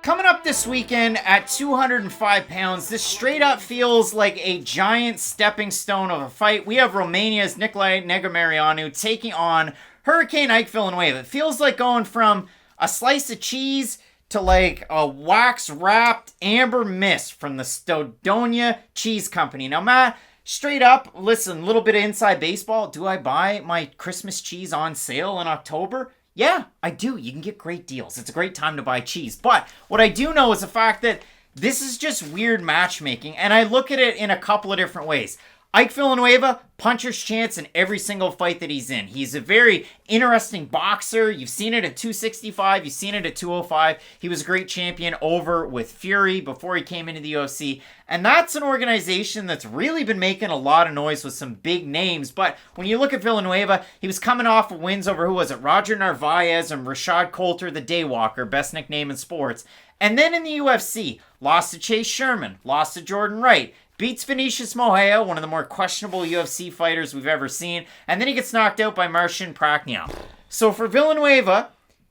Coming up this weekend at 205 pounds, this straight up feels like a giant stepping stone of a fight. We have Romania's Nicolae Negumereanu taking on Hurricane Ike Villanueva. It feels like going from a slice of cheese to like a wax-wrapped amber mist from the Stodonia Cheese Company. Now, Matt, straight up, listen, a little bit of inside baseball. Do I buy my Christmas cheese on sale in October? Yeah, I do. You can get great deals. It's a great time to buy cheese. But what I do know is the fact that this is just weird matchmaking, and I look at it in a couple of different ways. Ike Villanueva, puncher's chance in every single fight that he's in. He's a very interesting boxer. You've seen it at 265. You've seen it at 205. He was a great champion over with Fury before he came into the UFC. And that's an organization that's really been making a lot of noise with some big names. But when you look at Villanueva, he was coming off of wins over, who was it? Roger Narvaez and Rashad Coulter, the Daywalker, best nickname in sports. And then in the UFC, lost to Chase Sherman, lost to Jordan Wright, beats Vinicius Moreira, one of the more questionable UFC fighters we've ever seen, and then he gets knocked out by Marcin Prachnio. So for Villanueva,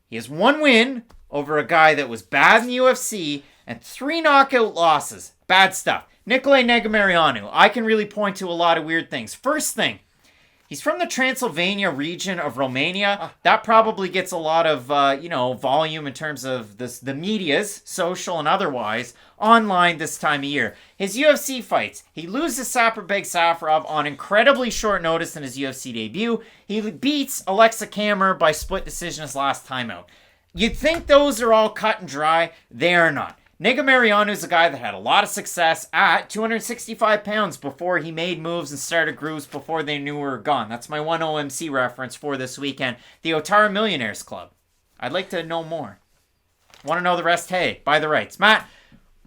he has one win over a guy that was bad in the UFC and 3 knockout losses. Bad stuff. Nicolae Negumereanu, I can really point to a lot of weird things. First thing, he's from the Transylvania region of Romania. That probably gets a lot of, volume in terms of the media's, social and otherwise, online this time of year. His UFC fights, he loses Saparbeg Safarov on incredibly short notice in his UFC debut. He beats Alexa Kammer by split decision his last time out. You'd think those are all cut and dry. They are not. Negumereanu is a guy that had a lot of success at 265 pounds before he made moves and started grooves before they knew we were gone. That's my one OMC reference for this weekend. The Otara Millionaires Club. I'd like to know more. Want to know the rest? Hey, buy the rights. Matt,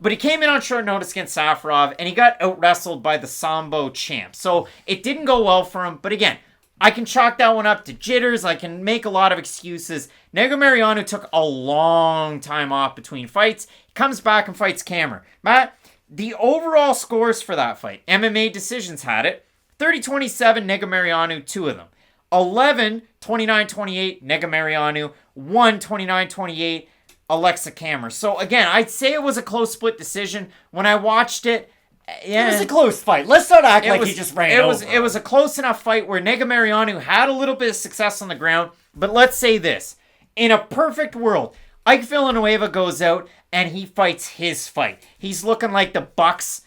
but he came in on short notice against Safarov, and he got out-wrestled by the Sambo champ. So it didn't go well for him, but again, I can chalk that one up to jitters. I can make a lot of excuses. Negumereanu took a long time off between fights. He comes back and fights Kammer. Matt, the overall scores for that fight, MMA Decisions had it, 30-27, Negumereanu, 2 of them. 11, 29-28, Negumereanu, 1, 29-28, Alexa Kammer. So again, I'd say it was a close split decision. When I watched it, yeah, it was a close fight. Let's not act like he just ran over. It was a close enough fight where Negumereanu had a little bit of success on the ground. But let's say this. In a perfect world, Ike Villanueva goes out and he fights his fight. He's looking like the Bucks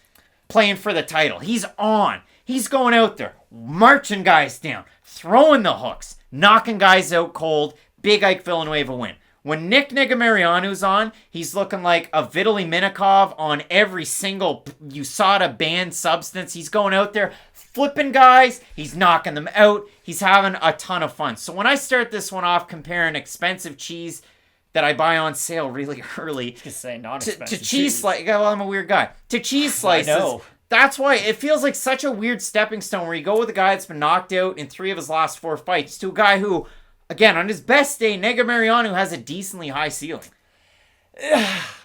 playing for the title. He's on. He's going out there, marching guys down, throwing the hooks, knocking guys out cold. Big Ike Villanueva win. When Nick Negumereanu's on, he's looking like a Vitaly Minakov on every single USADA banned substance. He's going out there, flipping guys. He's knocking them out. He's having a ton of fun. So when I start this one off comparing expensive cheese that I buy on sale really early to cheese slices, well, I'm a weird guy, to cheese slices. I know. That's why it feels like such a weird stepping stone where you go with a guy that's been knocked out in 3 of his last 4 fights to a guy who, again, on his best day, Negumereanu has a decently high ceiling.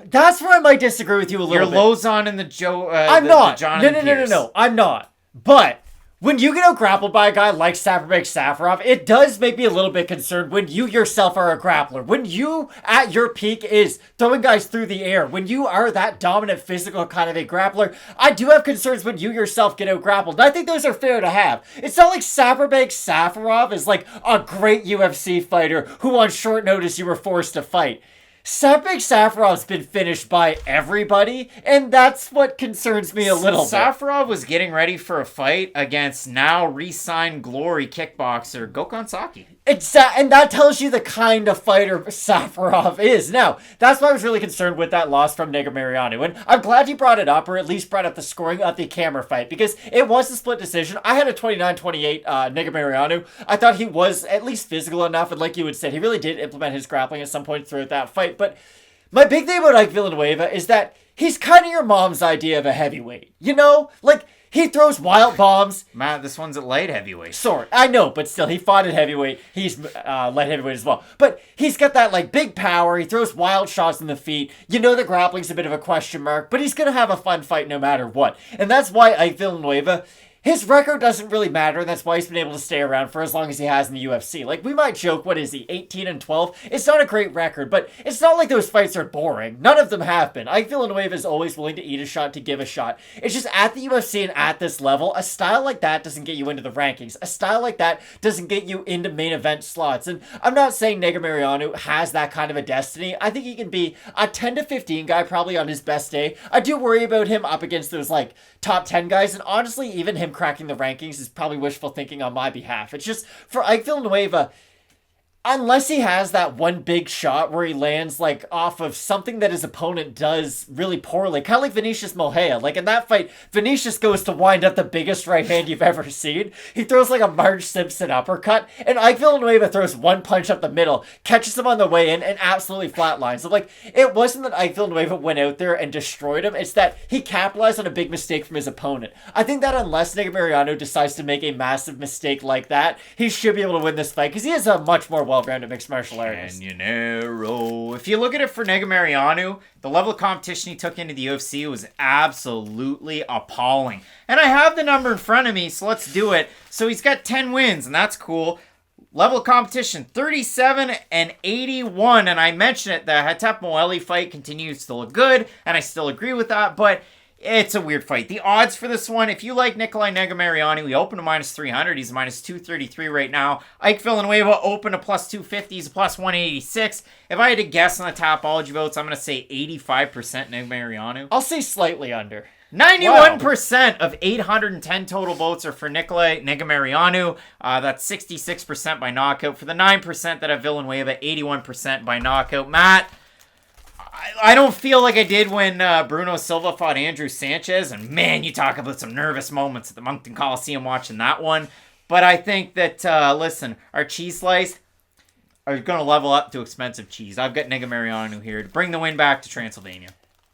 That's where I might disagree with you a little bit. You're Lozon and the Joe. I'm not. Pierce. No. I'm not. But when you get out grappled by a guy like Saparbeg Safarov, it does make me a little bit concerned when you yourself are a grappler. When you, at your peak, is throwing guys through the air. When you are that dominant physical kind of a grappler, I do have concerns when you yourself get out grappled. I think those are fair to have. It's not like Saparbeg Safarov is like a great UFC fighter who on short notice you were forced to fight. Saparbeg Safarov's been finished by everybody, and that's what concerns me a little bit. Safarov was getting ready for a fight against now re-signed Glory kickboxer Gokhan Saki. And that tells you the kind of fighter Safarov is. Now, that's why I was really concerned with that loss from Negumereanu. And I'm glad you brought it up, or at least brought up the scoring of the Kammer fight, because it was a split decision. I had a 29-28 Negumereanu. I thought he was at least physical enough, and like you had said, he really did implement his grappling at some point throughout that fight. But my big thing about Ike Villanueva is that he's kind of your mom's idea of a heavyweight. You know? Like, he throws wild bombs. Matt, this one's at light heavyweight. Sorry, I know, but still, he fought at heavyweight. He's light heavyweight as well. But he's got that, like, big power. He throws wild shots in the feet. You know the grappling's a bit of a question mark, but he's going to have a fun fight no matter what. And that's why Ike Villanueva, his record doesn't really matter, and that's why he's been able to stay around for as long as he has in the UFC. Like, we might joke, what is he, 18-12? It's not a great record, but it's not like those fights are boring. None of them have been. Ike Villanueva is always willing to eat a shot to give a shot. It's just at the UFC and at this level, a style like that doesn't get you into the rankings. A style like that doesn't get you into main event slots. And I'm not saying Negumereanu has that kind of a destiny. I think he can be a 10 to 15 guy probably on his best day. I do worry about him up against those, like, top 10 guys, and honestly, even him cracking the rankings is probably wishful thinking on my behalf. It's just, for Ike Villanueva, unless he has that one big shot where he lands, like, off of something that his opponent does really poorly, kind of like Vinicius Moreira. Like, in that fight, Vinicius goes to wind up the biggest right hand you've ever seen. He throws, like, a Marge Simpson uppercut, and Ike Villanueva throws one punch up the middle, catches him on the way in, and absolutely flatlines. So, like, it wasn't that Ike Villanueva went out there and destroyed him, it's that he capitalized on a big mistake from his opponent. I think that unless Negumereanu decides to make a massive mistake like that, he should be able to win this fight, because he is a much more well-rounded mixed martial artist. If you look at it for Negumereanu, the level of competition he took into the UFC was absolutely appalling. And I have the number in front of me, so let's do it. So he's got 10 wins, and that's cool. Level of competition, 37-81. And I mentioned it, the Hatep Moeli fight continues to look good, and I still agree with that, but it's a weird fight. The odds for this one, if you like Nicolae Negumereanu, he opened to minus 300. He's minus 233 right now. Ike Villanueva opened to plus 250. He's plus 186. If I had to guess on the Tapology votes, I'm going to say 85% Negumereanu. I'll say slightly under. 91% of 810 total votes are for Nicolae Negumereanu. That's 66% by knockout. For the 9% that have Villanueva, 81% by knockout. Matt, I don't feel like I did when Bruno Silva fought Andrew Sanchez, and man, you talk about some nervous moments at the Moncton Coliseum watching that one. But I think that, listen, our cheese slice are going to level up to expensive cheese. I've got Negumereanu here to bring the win back to Transylvania.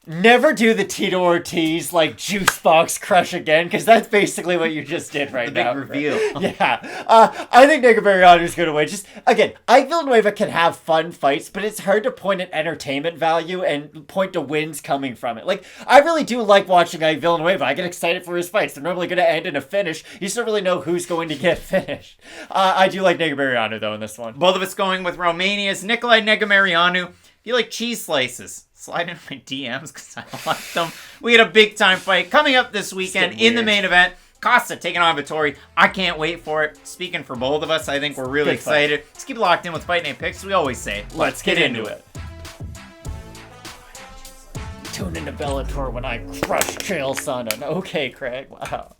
Never do the Tito Ortiz, like, juice box crush again, because that's basically what you just did right now. The big reveal. Yeah. I think Negumereanu's going to win. Just, again, Ike Villanueva can have fun fights, but it's hard to point at entertainment value and point to wins coming from it. Like, I really do like watching Ike Villanueva. I get excited for his fights. They're normally going to end in a finish. You just don't really know who's going to get finished. I do like Negumereanu, though, in this one. Both of us going with Romania's Nicolae Negumereanu. If you like cheese slices, slide in my DMs because I like them. We had a big time fight coming up this weekend in the main event. Costa taking on Vettori. I can't wait for it. Speaking for both of us, I think we're really excited. Let's keep it locked in with Fight Night Picks. We always say, let's get into it. Tune into Bellator when I crush Chael Sonnen. Okay, Craig. Wow.